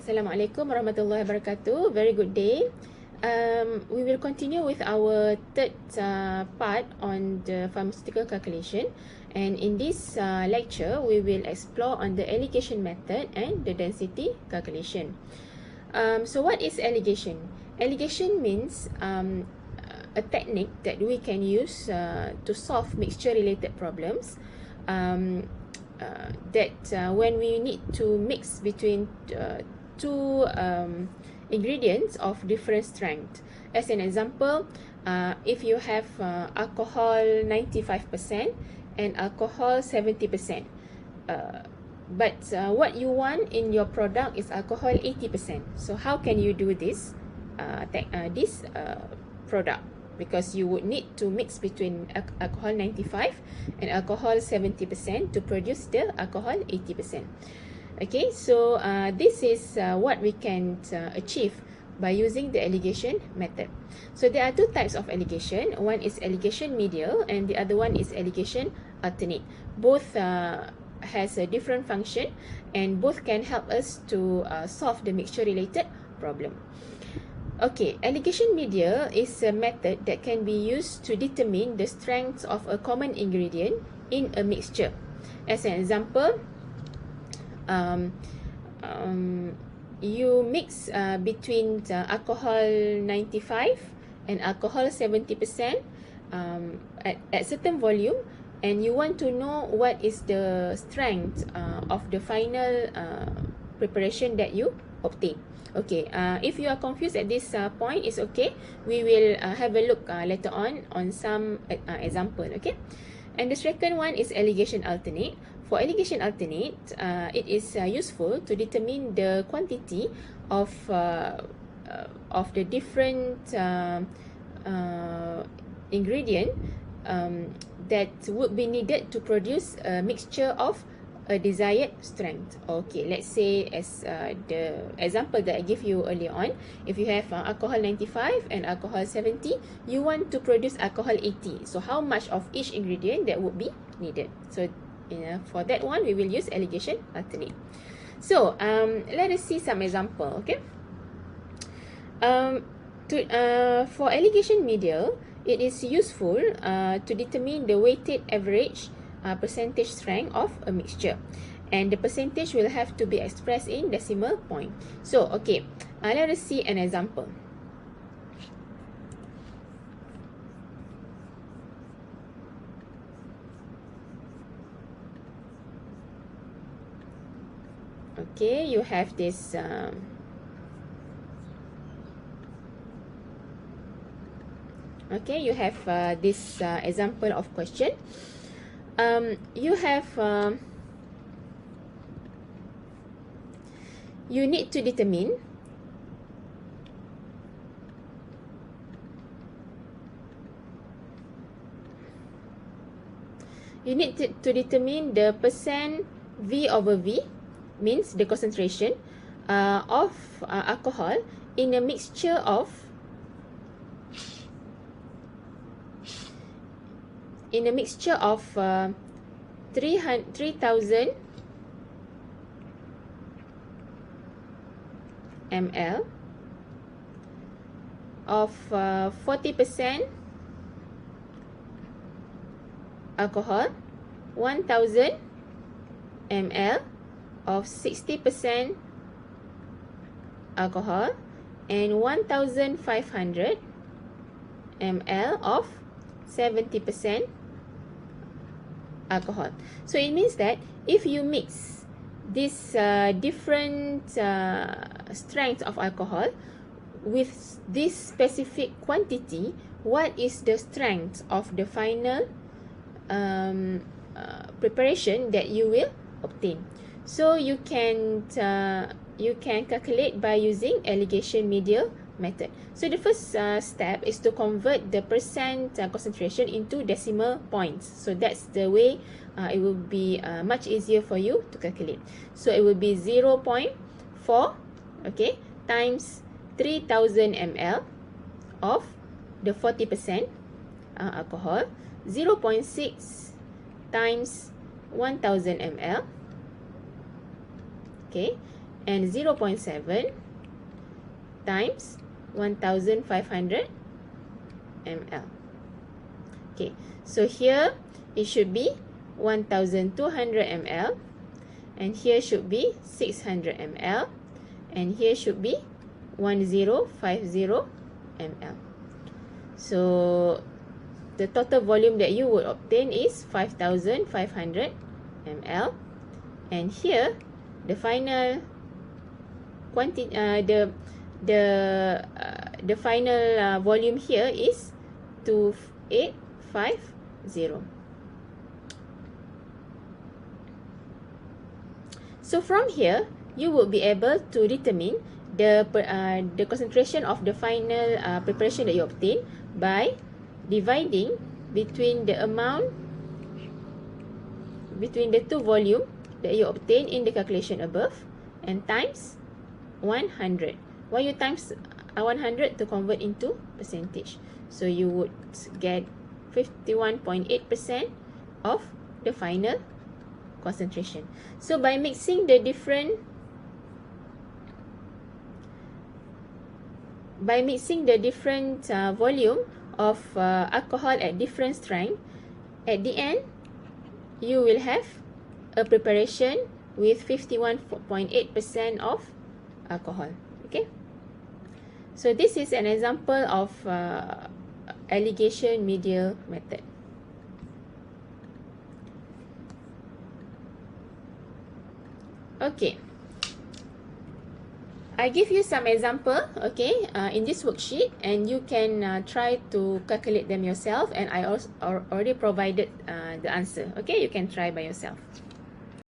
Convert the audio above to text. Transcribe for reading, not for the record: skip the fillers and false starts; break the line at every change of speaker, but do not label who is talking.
Assalamualaikum warahmatullahi wabarakatuh. Very good day. We will continue with our third part on the pharmaceutical calculation, and in this lecture we will explore on the alligation method and the density calculation. So what is alligation? Alligation means a technique that we can use to solve mixture related problems, when we need to mix between two ingredients of different strength. As an example, if you have alcohol 95% and alcohol 70%, but what you want in your product is alcohol 80%. So how can you do this product? Because you would need to mix between alcohol 95 and alcohol 70% to produce the alcohol 80%. Okay, so this is what we can achieve by using the alligation method. So there are two types of alligation. One is alligation medial and the other one is alligation alternate. Both has a different function and both can help us to solve the mixture related problem. Okay, alligation medial is a method that can be used to determine the strength of a common ingredient in a mixture. As an example, you mix between alcohol 95 and alcohol 70% at certain volume, and you want to know what is the strength of the final preparation that you obtain. Okay, if you are confused at this point, it's okay. We will have a look later on some example. Okay, and the second one is alligation alternate. For alligation alternate, it is useful to determine the quantity of the different ingredient that would be needed to produce a mixture of a desired strength. Okay, let's say as the example that I gave you earlier on, if you have alcohol 95 and alcohol 70, you want to produce alcohol 80. So how much of each ingredient that would be needed? So for that one, we will use alligation alternate. So let us see some example. Okay, for alligation medial, it is useful to determine the weighted average percentage strength of a mixture, and the percentage will have to be expressed in decimal point. So okay, let us see an example. Okay, you have this this example of question. You need to determine the percent V over V, means the concentration of alcohol in a mixture of 3,000 ml of 40% alcohol, 1,000 ml of 60% alcohol, and 1,500 ml of 70% alcohol. So it means that if you mix this different strengths of alcohol with this specific quantity, what is the strength of the final preparation that you will obtain? So you can calculate by using alligation medial method. So the first step is to convert the percent concentration into decimal points. So that's the way it will be much easier for you to calculate. So it will be 0.4, okay, times 3,000 ml of the 40% alcohol, 0.6 times 1,000 ml, okay, and 0.7 times 1500 ml. Okay, so here it should be 1200 ml, and here should be 600 ml, and here should be 1050 ml. So the total volume that you would obtain is 5500 ml, and here the final quantity, the final volume here is 2850. So from here, you will be able to determine the concentration of the final preparation that you obtain by dividing between the amount between the two volume that you obtain in the calculation above and times 100. Why you times 100? To convert into percentage. So you would get 51.8% of the final concentration. So by mixing the different volume of alcohol at different strength, at the end you will have a preparation with 51.8% of alcohol. Okay, so this is an example of alligation medial method. Okay, I give you some example, okay, in this worksheet, and you can try to calculate them yourself, and I also already provided the answer. Okay, you can try by yourself.